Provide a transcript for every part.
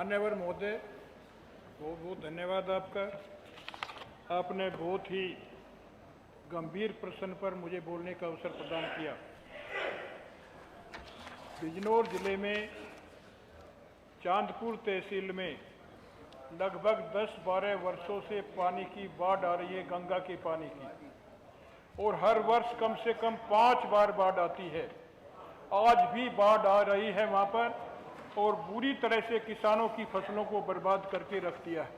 मान्यवर महोदय, बहुत बहुत धन्यवाद आपका। आपने बहुत ही गंभीर प्रश्न पर मुझे बोलने का अवसर प्रदान किया। बिजनौर जिले में चांदपुर तहसील में लगभग 10-12 वर्षों से पानी की बाढ़ आ रही है, गंगा के पानी की, और हर वर्ष कम से कम 5 बार बाढ़ आती है। आज भी बाढ़ आ रही है वहाँ पर और बुरी तरह से किसानों की फसलों को बर्बाद करके रख दिया है।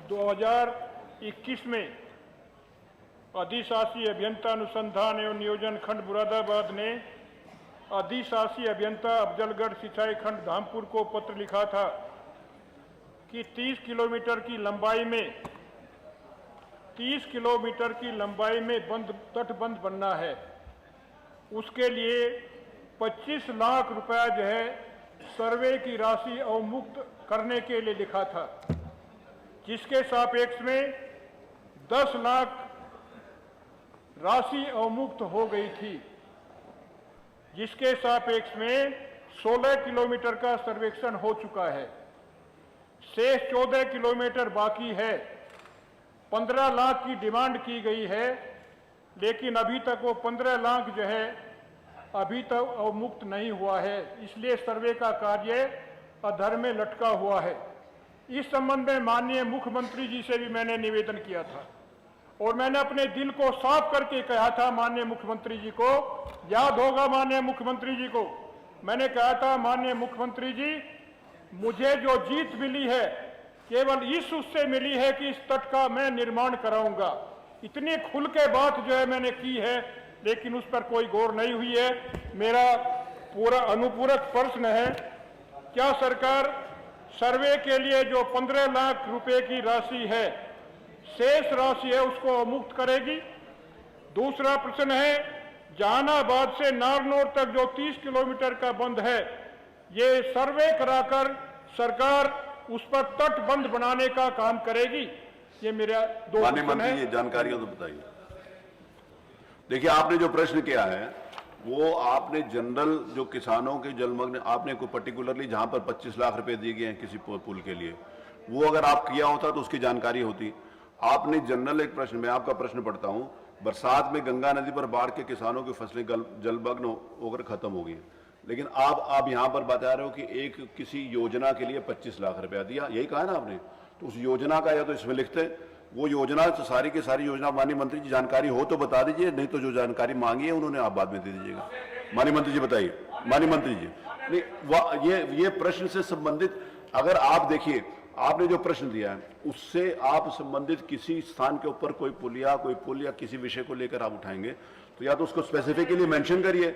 2021 में अधिशासी अभियंता अनुसंधान एवं नियोजन खंड मुरादाबाद ने अधिशासी अभियंता अफजलगढ़ सिंचाई खंड धामपुर को पत्र लिखा था कि 30 किलोमीटर की लंबाई में तटबंध बनना है। उसके लिए 25 लाख रुपया जो है सर्वे की राशि अवमुक्त करने के लिए लिखा था, जिसके सापेक्ष में 10 लाख राशि अवमुक्त हो गई थी, जिसके सापेक्ष में 16 किलोमीटर का सर्वेक्षण हो चुका है। शेष 14 किलोमीटर बाकी है। 15 लाख की डिमांड की गई है, लेकिन अभी तक वो 15 लाख जो है अभी तक अवमुक्त नहीं हुआ है, इसलिए सर्वे का कार्य अधर में लटका हुआ है। इस संबंध में माननीय मुख्यमंत्री जी से भी मैंने निवेदन किया था और मैंने अपने दिल को साफ करके कहा था माननीय मुख्यमंत्री जी को, याद होगा माननीय मुख्यमंत्री जी को, मैंने कहा था माननीय मुख्यमंत्री जी, मुझे जो जीत मिली है केवल इस उससे मिली है कि इस तट का मैं निर्माण कराऊंगा। इतनी खुल के बात जो है मैंने की है, लेकिन उस पर कोई गौर नहीं हुई है। मेरा पूरा अनुपूरक प्रश्न है, क्या सरकार सर्वे के लिए जो 15 लाख रुपए की राशि है, शेष राशि है, उसको मुक्त करेगी? दूसरा प्रश्न है, जहानाबाद से नारनौल तक जो 30 किलोमीटर का बंध है, ये सर्वे कराकर सरकार उस पर तटबंध बनाने का काम करेगी? ये मेरा दो प्रश्न है। ये जानकारियां तो बताइए। देखिए, आपने जो प्रश्न किया है वो आपने जनरल जो किसानों के जलमग्न, आपने कोई पर्टिकुलरली जहां पर 25 लाख रुपए दिए गए हैं किसी पुल के लिए, वो अगर आप किया होता तो उसकी जानकारी होती। आपने जनरल एक प्रश्न, मैं आपका प्रश्न पढ़ता हूं, बरसात में गंगा नदी पर बाढ़ के किसानों की फसलें जलमग्न होकर खत्म हो गई, लेकिन आप यहां पर बता रहे हो कि एक किसी योजना के लिए 25 लाख रुपया दिया, यही कहा ना आपने? तो उस योजना का या तो इसमें लिखते, वो योजना तो सारी की सारी योजना माननीय मंत्री जी जानकारी हो तो बता दीजिए, नहीं तो जो जानकारी मांगी है उन्होंने आप बाद में दे दीजिएगा। माननीय मंत्री जी बताइए। माननीय मंत्री जी, नहीं, ये प्रश्न से संबंधित अगर आप देखिए, आपने जो प्रश्न दिया है उससे आप संबंधित किसी स्थान के ऊपर कोई पुल या किसी विषय को लेकर आप उठाएंगे तो या तो उसको स्पेसिफिकली मेंशन करिए,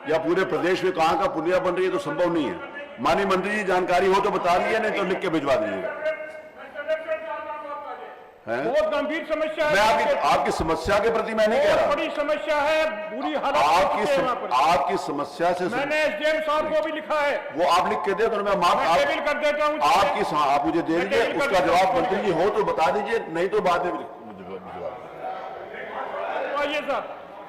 या पूरे प्रदेश में कहां का पुलिया बन रही है तो संभव नहीं है। माननीय मंत्री जी जानकारी हो तो बता दीजिए, नहीं तो लिख के भिजवा दीजिएगा। बहुत गंभीर समस्या है। मैं आपकी समस्या के प्रति मैं नहीं कह रहा, बड़ी समस्या है, बुरी हालत आपकी समस्या से मैंने एसडीएम साहब को भी लिखा है, वो आप लिख के दे तो मैं टेबल कर देता हूं। आप मुझे दे दीजिए, उसका जवाब मंत्री जी हो तो बता दीजिए, नहीं तो बाद में आइए साहब,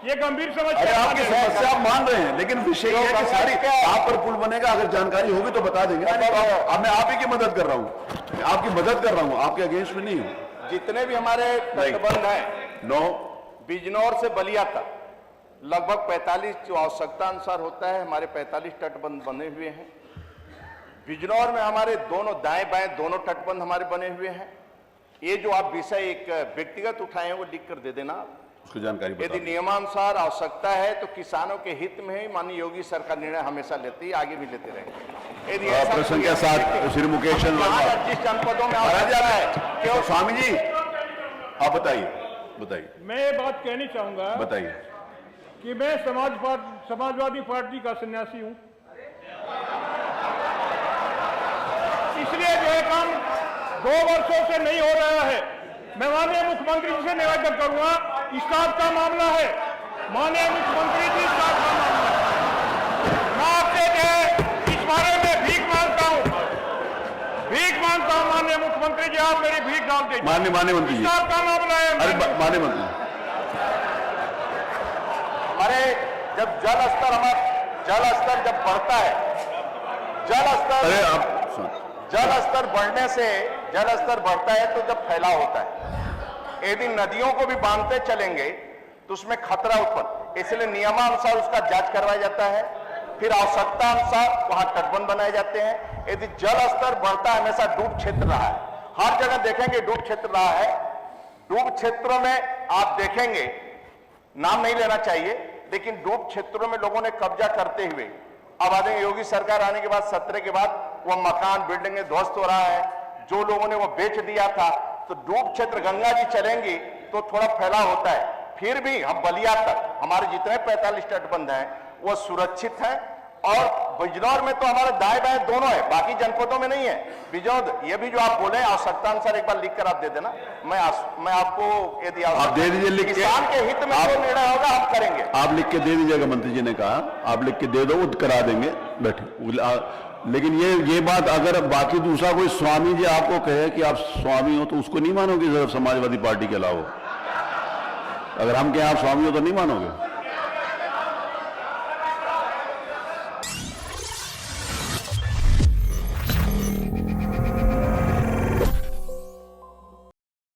ये गंभीर समस्या। अरे आपकी समस्या आप मान रहे हैं, लेकिन विषय ये है कि सारी आप पर पुल बनेगा, अगर जानकारी होगी तो बता देंगे। अब मैं आप ही की मदद कर रहा हूँ, आपकी मदद कर रहा हूँ, आपके अगेंस्ट में नहीं हूँ। जितने भी हमारे तटबंध हैं, बिजनौर से बलिया तक लगभग 45 जो आवश्यकता अनुसार होता है, हमारे 45 तटबंध बने हुए हैं। बिजनौर में हमारे दोनों दाएं बाएं दोनों तटबंध हमारे बने हुए हैं। ये जो आप विषय एक व्यक्तिगत उठाए हैं वो लिख कर दे देना, उसकी जानकारी यदि नियमानुसार आवश्यकता है तो किसानों के हित में ही माननीय योगी सरकार निर्णय हमेशा लेती है, आगे भी लेते रहेंगे। यदि प्रश्न के साथ श्री मुकेश जिस जनपदों में आवश्यकता है कि स्वामी जी आप बताइए। मैं ये बात कहनी चाहूंगा, बताइए, कि मैं समाजवादी पार्टी का सन्यासी हूं, इसलिए जो है काम 2 वर्षों से नहीं हो रहा है। मैं माननीय मुख्यमंत्री जी से निवेदन करूंगा, स्टाफ का मामला है, माननीय मुख्यमंत्री जी स्टाफ का मामला है, मैं आपसे जो है इस बारे में भीख मांगता हूं माननीय मुख्यमंत्री जी, आप मेरी भीख डाल दीजिए। माननीय मंत्री जी, स्टाफ का मामला है। माननीय मंत्री, हमारे जब जल स्तर जब बढ़ता है अरे आप सुन, जल स्तर बढ़ने से जल स्तर बढ़ता है तो जब फैलाव होता है। यदि नदियों को भी बांधते चलेंगे तो उसमें खतरा उत्पन्न, इसलिए नियमानुसार उसका जांच करवाया जाता है, फिर आवश्यकता अनुसार वहां तटबंध बनाए जाते हैं। यदि जल स्तर बढ़ता है, हमेशा डूब क्षेत्र रहा है, हर जगह देखेंगे डूब क्षेत्र रहा है। डूब क्षेत्रों में आप देखेंगे, नाम नहीं लेना चाहिए, लेकिन डूब क्षेत्रों में लोगों ने कब्जा करते हुए, अब आदमी योगी सरकार आने के बाद 17 के बाद वो मकान बिल्डिंगें ध्वस्त हो रहा है, जो लोगों ने वो बेच दिया था। तो डूब क्षेत्र गंगा जी चलेंगी तो थोड़ा फैलाव होता है। फिर भी हम बलिया तक हमारे जितने 45 तटबंध हैं वो सुरक्षित हैं, और बिजनौर में तो हमारे दाएं बाएं दोनों है, बाकी जनपदों में नहीं है। बिजनौर ये भी जो आप बोले आवश्यकता अनुसार एक बार लिख कर आप दे देना, मैं आपको यदि आप दे दीजिए लिख के, किसान के हित में जो निर्णय होगा हम करेंगे। आप लिख के दे दीजिएगा, मंत्री जी ने कहा आप लिख के दे दो, वो करा देंगे, बैठे। लेकिन ये बात अगर बाकी दूसरा कोई स्वामी जी आपको कहे कि आप स्वामी हो तो उसको नहीं मानोगे, समाजवादी पार्टी के अलावा? अगर हम कहें आप स्वामी हो तो नहीं मानोगे?